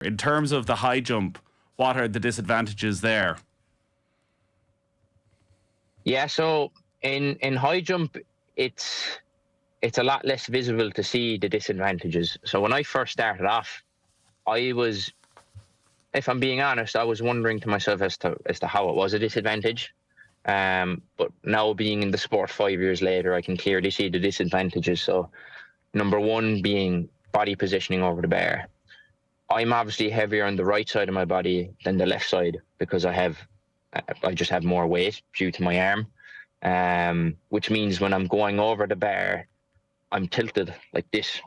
In terms of the high jump, what are the disadvantages there? Yeah, so in high jump, it's a lot less visible to see the disadvantages. So when I first started off, I was, if I'm being honest, I was wondering to myself as to how it was a disadvantage. But now being in the sport 5 years later, I can clearly see the disadvantages. So number one being body positioning over the bar. I'm obviously heavier on the right side of my body than the left side because I just have more weight due to my arm, which means when I'm going over the bar, I'm tilted like this,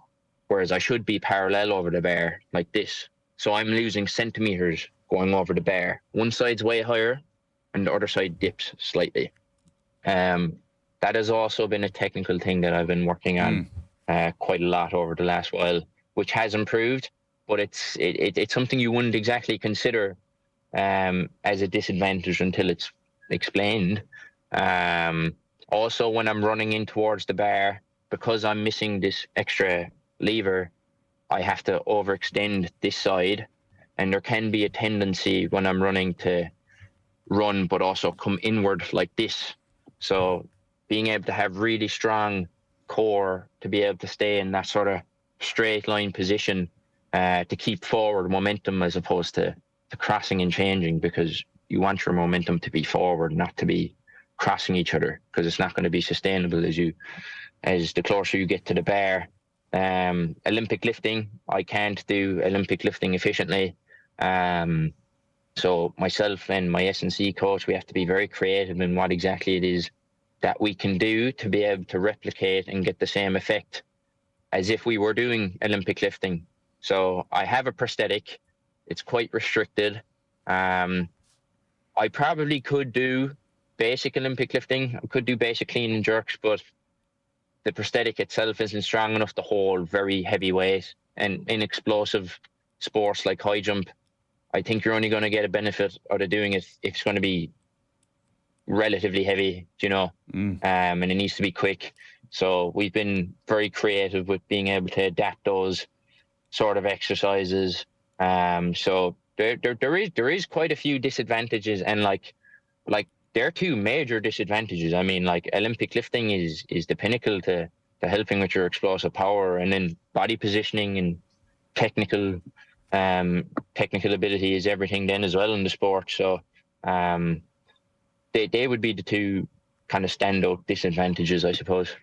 whereas I should be parallel over the bar like this. So I'm losing centimeters going over the bar. One side's way higher and the other side dips slightly. That has also been a technical thing that I've been working on quite a lot over the last while, which has improved, but it's something you wouldn't exactly consider as a disadvantage until it's explained. Also, when I'm running in towards the bar, because I'm missing this extra lever, I have to overextend this side, and there can be a tendency when I'm running to run but also come inward like this. So being able to have really strong core to be able to stay in that sort of straight line position to keep forward momentum as opposed to crossing and changing, because you want your momentum to be forward, not to be crossing each other, because it's not going to be sustainable as the closer you get to the bar. Olympic lifting, I can't do Olympic lifting efficiently. So myself and my S&C coach, we have to be very creative in what exactly it is that we can do to be able to replicate and get the same effect as if we were doing Olympic lifting. So I have a prosthetic. It's quite restricted. I probably could do basic Olympic lifting. I could do basic clean and jerks, but the prosthetic itself isn't strong enough to hold very heavy weight. And in explosive sports like high jump, I think you're only going to get a benefit out of doing it if it's going to be relatively heavy, and it needs to be quick. So we've been very creative with being able to adapt those sort of exercises. So there is quite a few disadvantages, and like there are two major disadvantages. I mean, like Olympic lifting is the pinnacle to helping with your explosive power, and then body positioning and technical ability is everything then as well in the sport. So they would be the two kind of standout disadvantages, I suppose.